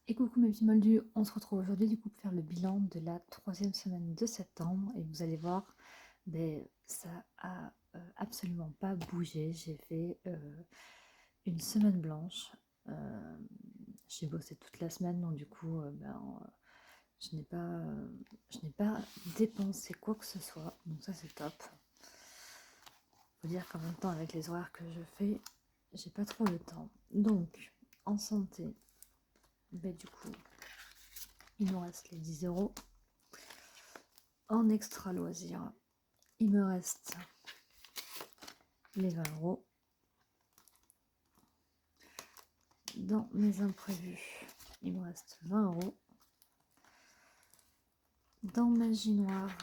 Et coucou mes petits moldus, on se retrouve aujourd'hui du coup pour faire le bilan de la 3e semaine de septembre et vous allez voir, ça a absolument pas bougé. J'ai fait une semaine blanche, j'ai bossé toute la semaine donc du coup je n'ai pas dépensé quoi que ce soit, donc ça c'est top. Faut dire qu'en même temps avec les horaires que je fais, j'ai pas trop le temps. Donc en santé, du coup il nous reste les 10 euros. En extra loisir, il me reste les 20 euros. Dans mes imprévus, il me reste 20 euros. Dans magie noire,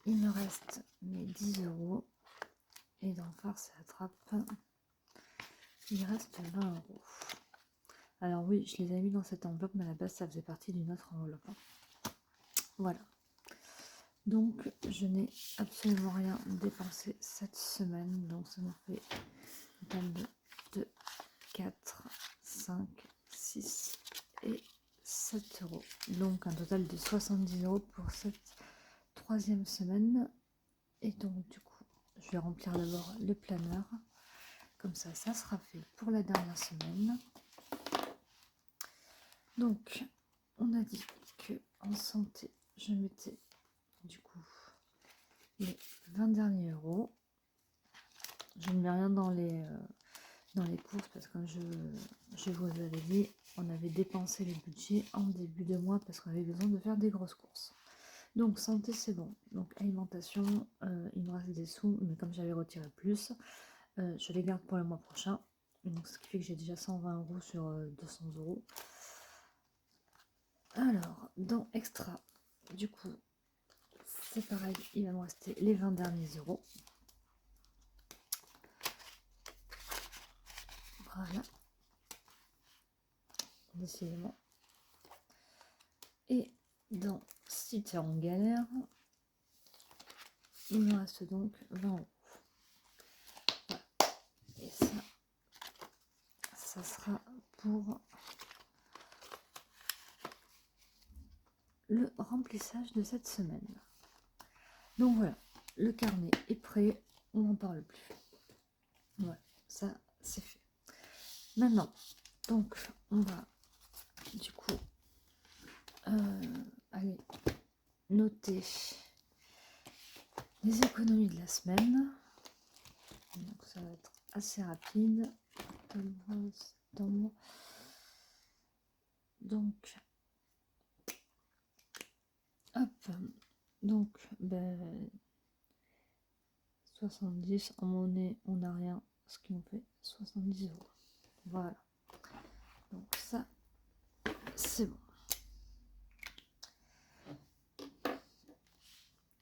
il me reste mes 10 euros. Et dans farce et attrape, il reste 20 euros. Alors oui, je les ai mis dans cette enveloppe, mais à la base, ça faisait partie d'une autre enveloppe. Voilà. Donc, je n'ai absolument rien dépensé cette semaine. Donc, ça me fait 22, 2, 4, 5, 6 et 7 euros. Donc, un total de 70 euros pour cette 3e semaine. Et donc, du coup, je vais remplir d'abord le planeur. Comme ça, ça sera fait pour la dernière semaine. Donc, on a dit que en santé, je mettais du coup les 20 derniers euros. Je ne mets rien dans les courses parce que comme je vous avais dit, on avait dépensé le budget en début de mois parce qu'on avait besoin de faire des grosses courses. Donc santé c'est bon. Donc alimentation, il me reste des sous, mais comme j'avais retiré plus, je les garde pour le mois prochain. Donc ce qui fait que j'ai déjà 120 euros sur 200 euros. Alors dans extra, du coup c'est pareil, il va me rester les 20 derniers euros. Voilà. Décidément. Et dans si tu es en galère, il me reste donc 20 euros. Voilà. Et ça sera pour le remplissage de cette semaine. Donc voilà, le carnet est prêt, on n'en parle plus. Voilà, ça c'est fait. Maintenant, donc on va du coup aller noter les économies de la semaine. Donc ça va être assez rapide. Septembre. Donc hop, donc 70 en monnaie, on n'a rien, ce qui nous fait 70 euros. Voilà. Donc ça, c'est bon.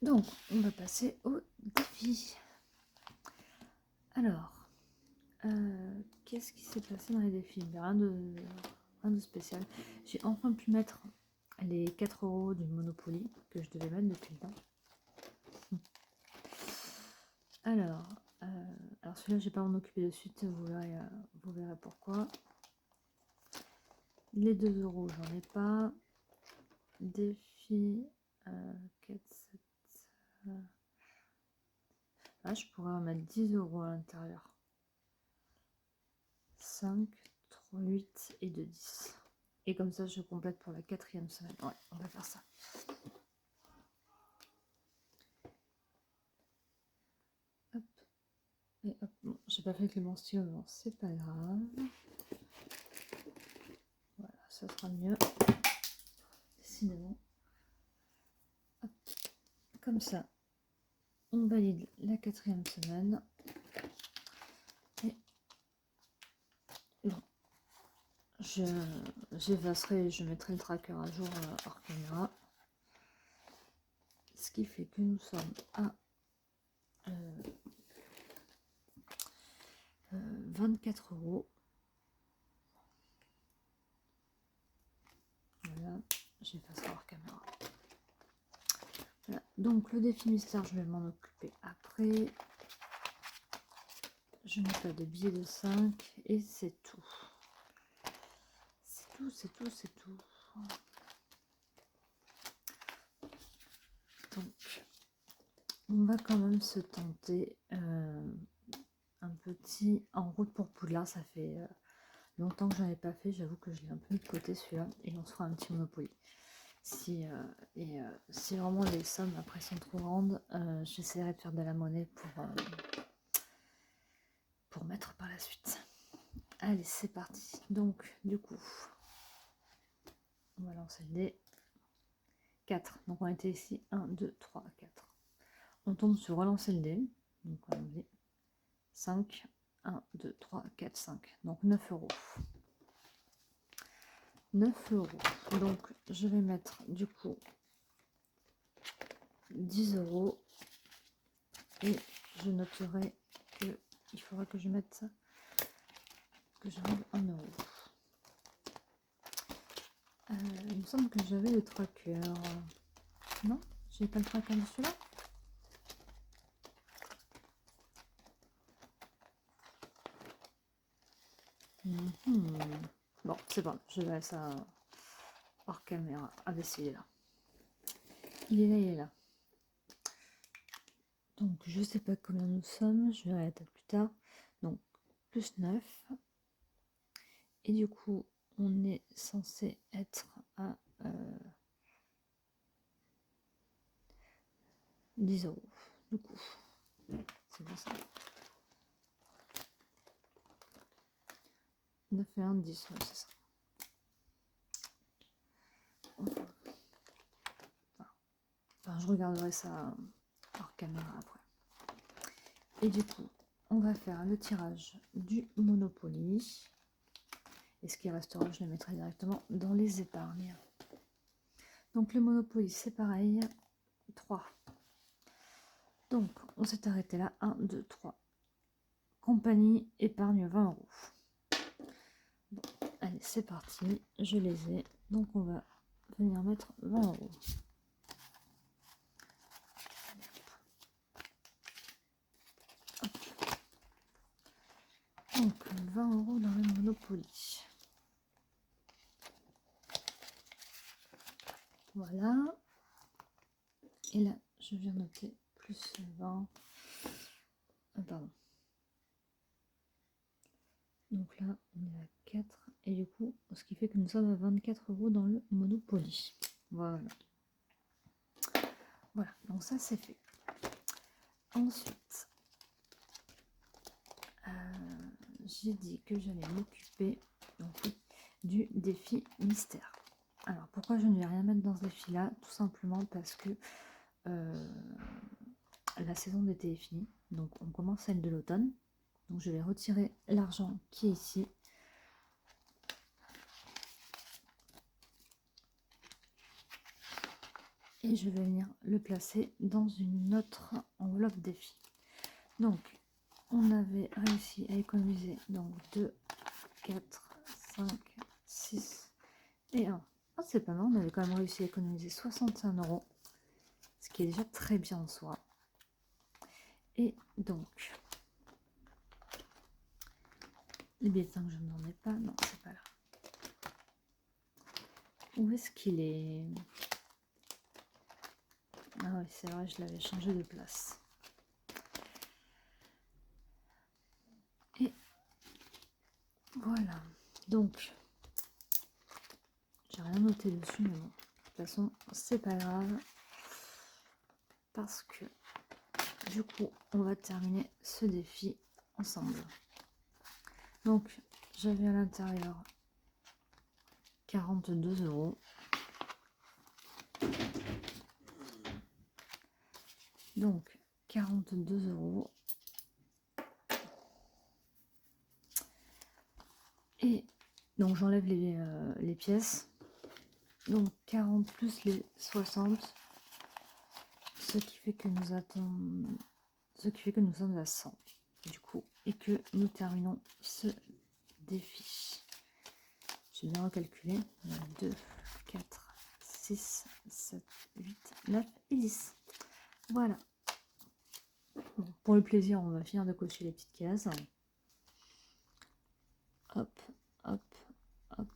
Donc, on va passer au défi. Alors, qu'est-ce qui s'est passé dans les défis? Rien de spécial. J'ai enfin pu mettre les 4 euros du Monopoly que je devais mettre depuis le temps. Alors celui-là, je vais pas m'en occuper de suite, vous verrez pourquoi. Les 2 euros, j'en ai pas. Défi 4, 7. Là, je pourrais en mettre 10 euros à l'intérieur. 5, 3, 8 et 2, 10. Et comme ça, je complète pour la 4e semaine. Ouais, on va faire ça. Hop. Et hop. Bon, j'ai pas fait Clémentine, non, c'est pas grave. Voilà, ça sera mieux. Décidément. Hop. Comme ça, on valide la 4e semaine. Et bon, j'effacerai, je mettrai le tracker à jour hors caméra. Ce qui fait que nous sommes à 24 euros. Voilà, j'efface hors caméra. Voilà. Donc le défi mystère, je vais m'en occuper après. Je mets pas de billets de 5 et c'est tout. C'est tout, c'est tout, c'est tout. Donc, on va quand même se tenter un petit en route pour Poudlard. Ça fait longtemps que j'en ai pas fait. J'avoue que je l'ai un peu mis de côté celui-là. Et on se fera un petit Monopoly. Si vraiment les sommes après sont trop grandes, j'essaierai de faire de la monnaie pour mettre par la suite. Allez, c'est parti. Donc, du coup, on va lancer le dé. 4. Donc, on était ici. 1, 2, 3, 4. On tombe sur relancer le dé. Donc, on dit 5. 1, 2, 3, 4, 5. Donc, 9 euros. 9 euros. Donc, je vais mettre, du coup, 10 euros. Et je noterai que il faudra que je mette ça. Que je mette 1 euro. Il me semble que j'avais le tracker. Non, j'ai pas le tracker de celui-là. Bon, c'est bon, je vais ça hors caméra. Ah, ben il est là. Il est là, il est là. Donc, je sais pas combien nous sommes. Je verrai la table plus tard. Donc, plus 9. Et du coup, on est censé être à 10 euros. Du coup, c'est bon ça. 9 et 1, 10, ouais, c'est ça. Enfin, je regarderai ça hors caméra après. Et du coup, on va faire le tirage du Monopoly. Et ce qui restera, je le mettrai directement dans les épargnes. Donc le Monopoly, c'est pareil. 3. Donc, on s'est arrêté là. 1, 2, 3. Compagnie, épargne 20 euros. Bon, allez, c'est parti. Je les ai. Donc, on va venir mettre 20 euros. Hop. Donc, 20 euros dans le Monopoly. Voilà. Et là, je viens noter plus 20. Pardon. Donc là, on est à 4. Et du coup, ce qui fait que nous sommes à 24 euros dans le Monopoly. Voilà. Voilà, donc ça c'est fait. Ensuite, j'ai dit que j'allais m'occuper du défi mystère. Alors, pourquoi je ne vais rien mettre dans ce défi-là? Tout simplement parce que la saison d'été est finie. Donc, on commence celle de l'automne. Donc, je vais retirer l'argent qui est ici. Et je vais venir le placer dans une autre enveloppe défi. Donc, on avait réussi à économiser donc 2, 4, 5, 6 et 1. Ah, c'est pas mal, on avait quand même réussi à économiser 65 euros, ce qui est déjà très bien en soi. Et donc, les billets de 5, je n'en ai pas. Non, c'est pas là. Où est-ce qu'il est? Ah oui, c'est vrai, je l'avais changé de place. Et voilà. Donc, j'ai rien noté dessus, mais bon, de toute façon, c'est pas grave. Parce que, du coup, on va terminer ce défi ensemble. Donc, j'avais à l'intérieur 42 euros. Donc, 42 euros. Et donc, j'enlève les pièces. Donc, 40 plus les 60. Ce qui fait que nous attendons... Ce qui fait que nous sommes à 100. Du coup, et que nous terminons ce défi. J'ai bien recalculé. 2, 4, 6, 7, 8, 9 et 10. Voilà. Bon, pour le plaisir, on va finir de cocher les petites cases. Hop, hop, hop.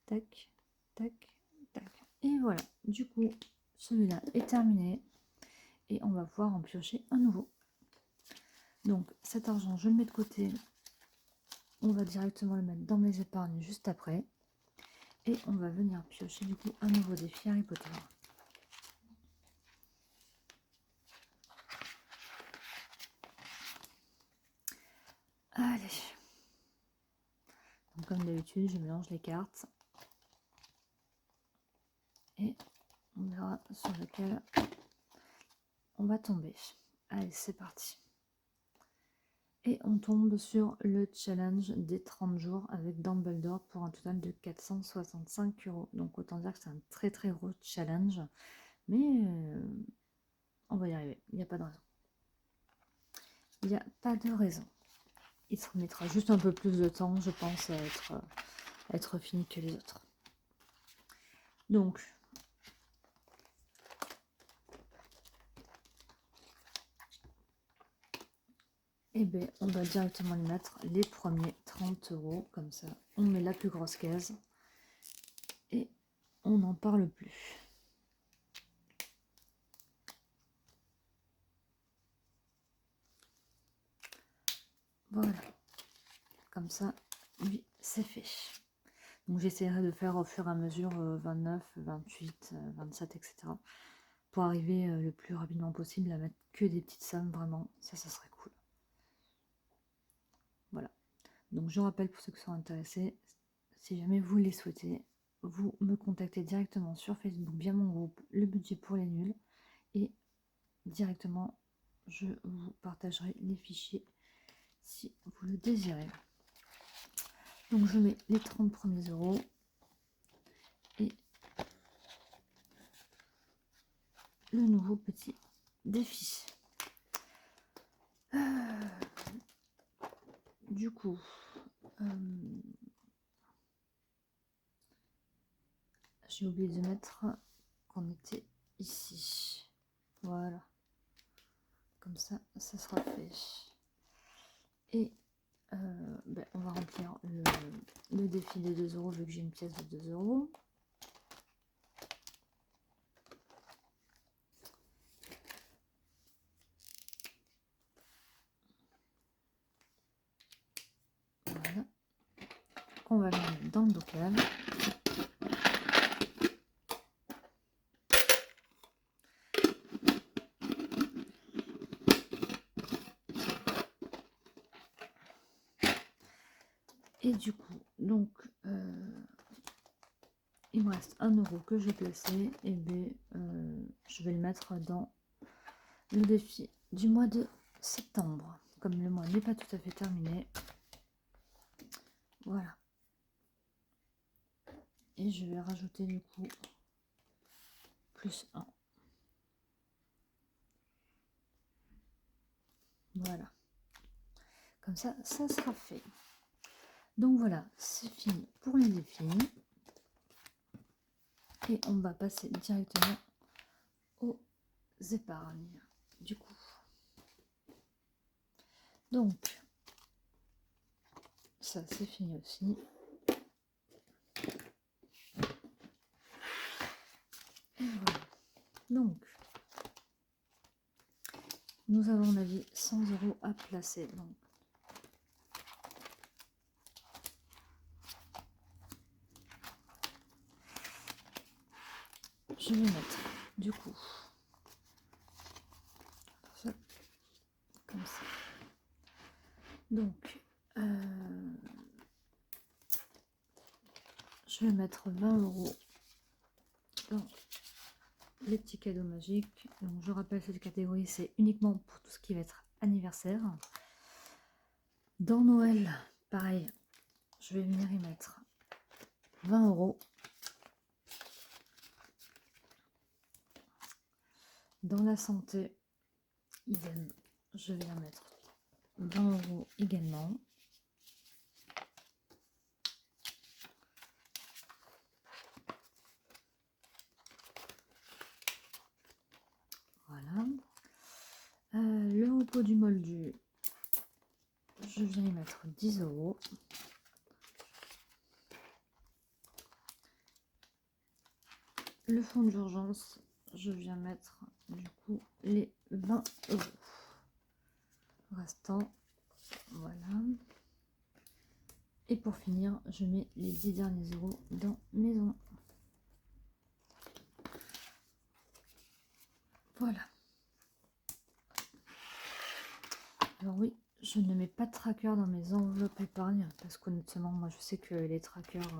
tac, tac, tac. Et voilà, du coup, celui-là est terminé. Et on va pouvoir en piocher un nouveau. Donc cet argent, je le mets de côté. On va directement le mettre dans mes épargnes juste après. Et on va venir piocher du coup un nouveau défi Harry Potter. Allez. Donc, comme d'habitude, je mélange les cartes. Et on verra sur lequel on va tomber. Allez, c'est parti. Et on tombe sur le challenge des 30 jours avec Dumbledore pour un total de 465 €. Donc autant dire que c'est un très très gros challenge. Mais on va y arriver, il n'y a pas de raison. Il n'y a pas de raison. Il se remettra juste un peu plus de temps, je pense, à être fini que les autres. Donc, eh bien, on va directement y mettre les premiers 30 €, comme ça. On met la plus grosse case et on n'en parle plus. Voilà. Comme ça, lui, c'est fait. Donc j'essaierai de faire au fur et à mesure 29, 28, 27, etc. pour arriver le plus rapidement possible à mettre que des petites sommes, vraiment, ça serait cool. Voilà. Donc je rappelle pour ceux qui sont intéressés, si jamais vous les souhaitez, vous me contactez directement sur Facebook, via mon groupe, le budget pour les nuls, et directement je vous partagerai les fichiers si vous le désirez. Donc je mets les 30 premiers euros et le nouveau petit défi. Du coup, j'ai oublié de mettre qu'on était ici. Voilà. Comme ça, ça sera fait. Et ben, on va remplir le défi des 2 € vu que j'ai une pièce de 2 €. Voilà. On va le mettre dans le bocal. Et du coup, donc, il me reste 1 € que je vais placer. Et bien, je vais le mettre dans le défi du mois de septembre. Comme le mois n'est pas tout à fait terminé. Voilà. Et je vais rajouter du coup plus 1. Voilà. Comme ça, ça sera fait. Donc voilà, c'est fini pour les défis. Et on va passer directement aux épargnes. Du coup. Donc, ça c'est fini aussi. Et voilà. Donc, nous avons, on a dit, 100 € à placer. Donc, je vais mettre, du coup, ça, comme ça. Donc, je vais mettre 20 € dans les petits cadeaux magiques. Donc, je rappelle, cette catégorie, c'est uniquement pour tout ce qui va être anniversaire. Dans Noël, pareil, je vais venir y mettre 20 €. Dans la santé, idem, je vais en mettre 20 € également. Voilà. Le repos du moldu, je viens y mettre 10 €. le fonds d'urgence, je viens mettre du coup les 20 euros restants. Voilà. Et pour finir, je mets les 10 derniers euros dans maison. Voilà. Alors oui, je ne mets pas de tracker dans mes enveloppes épargne parce qu'honnêtement, moi je sais que les trackers,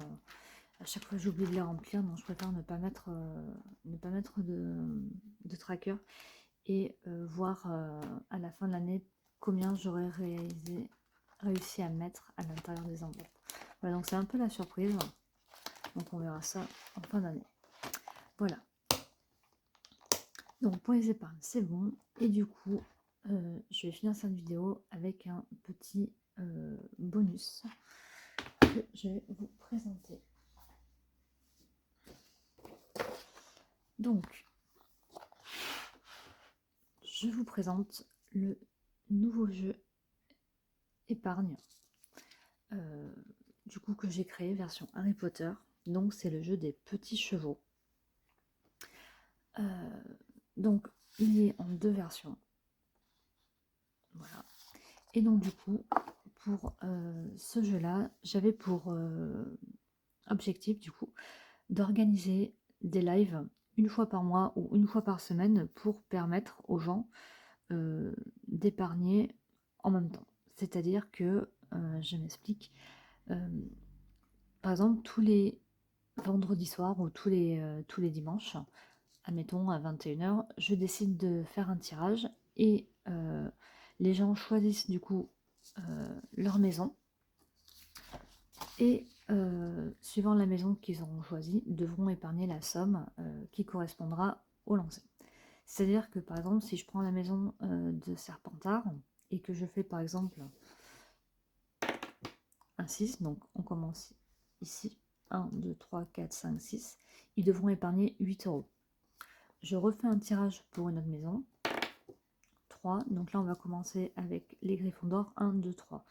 à chaque fois j'oublie de les remplir, donc je préfère ne pas mettre de tracker et voir à la fin de l'année combien j'aurais réussi à mettre à l'intérieur des enveloppes. Voilà, donc c'est un peu la surprise. Donc on verra ça en fin d'année. Voilà. Donc pour les épargnes, c'est bon. Et du coup, je vais finir cette vidéo avec un petit bonus que je vais vous présenter. Donc, je vous présente le nouveau jeu épargne, du coup que j'ai créé version Harry Potter. Donc c'est le jeu des petits chevaux. Donc il est en 2 versions. Voilà. Et donc du coup, pour ce jeu-là, j'avais pour objectif du coup d'organiser des lives une fois par mois ou une fois par semaine pour permettre aux gens d'épargner en même temps. C'est-à-dire que, je m'explique, par exemple tous les vendredis soirs ou tous les dimanches, admettons à 21 h, je décide de faire un tirage et les gens choisissent du coup leur maison et suivant la maison qu'ils auront choisie, devront épargner la somme qui correspondra au lancer. C'est-à-dire que par exemple, si je prends la maison de Serpentard et que je fais par exemple un 6, donc on commence ici, 1, 2, 3, 4, 5, 6, ils devront épargner 8 euros. Je refais un tirage pour une autre maison, 3, donc là on va commencer avec les Gryffondors, 1, 2, 3.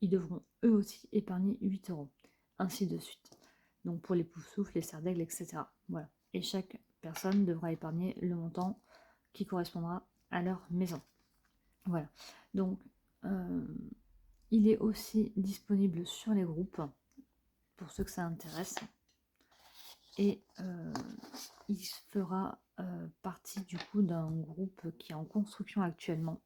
Ils devront eux aussi épargner 8 euros, ainsi de suite. Donc pour les Poufsouffles, les Serdaigle, etc. Voilà. Et chaque personne devra épargner le montant qui correspondra à leur maison. Voilà. Donc il est aussi disponible sur les groupes, pour ceux que ça intéresse. Et il fera partie du coup d'un groupe qui est en construction actuellement,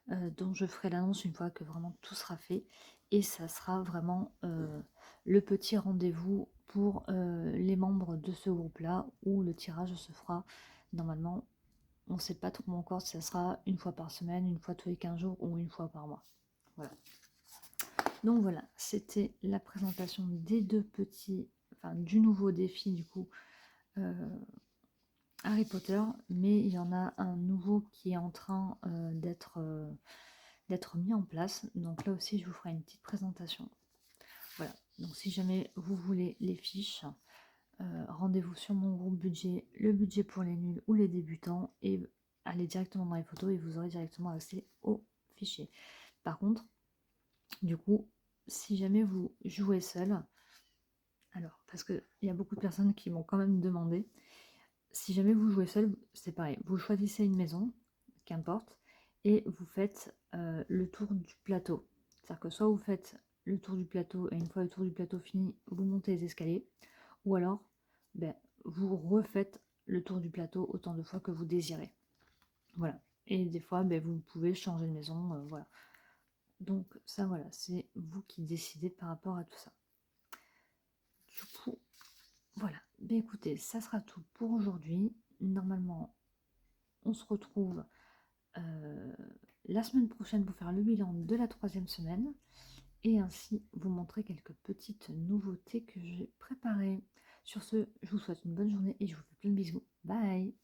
dont je ferai l'annonce une fois que vraiment tout sera fait. Et ça sera vraiment le petit rendez-vous pour les membres de ce groupe-là, où le tirage se fera normalement, on ne sait pas trop encore si ça sera une fois par semaine, une fois tous les 15 jours ou une fois par mois. Voilà. Donc voilà, c'était la présentation des deux petits, enfin du nouveau défi du coup Harry Potter, mais il y en a un nouveau qui est en train d'être mis en place. Donc là aussi, je vous ferai une petite présentation. Voilà, donc si jamais vous voulez les fiches, rendez-vous sur mon groupe budget, le budget pour les nuls ou les débutants, et allez directement dans les photos et vous aurez directement accès aux fichiers. Par contre, du coup, si jamais vous jouez seul, alors, parce qu'il y a beaucoup de personnes qui m'ont quand même demandé, si jamais vous jouez seul, c'est pareil, vous choisissez une maison, qu'importe, et vous faites le tour du plateau. C'est-à-dire que soit vous faites le tour du plateau, et une fois le tour du plateau fini, vous montez les escaliers, ou alors, vous refaites le tour du plateau autant de fois que vous désirez. Voilà. Et des fois, vous pouvez changer de maison, voilà. Donc ça, voilà, c'est vous qui décidez par rapport à tout ça. Du coup, voilà. Écoutez, ça sera tout pour aujourd'hui. Normalement, on se retrouve la semaine prochaine pour faire le bilan de la 3e semaine et ainsi vous montrer quelques petites nouveautés que j'ai préparées. Sur ce, je vous souhaite une bonne journée et je vous fais plein de bisous. Bye!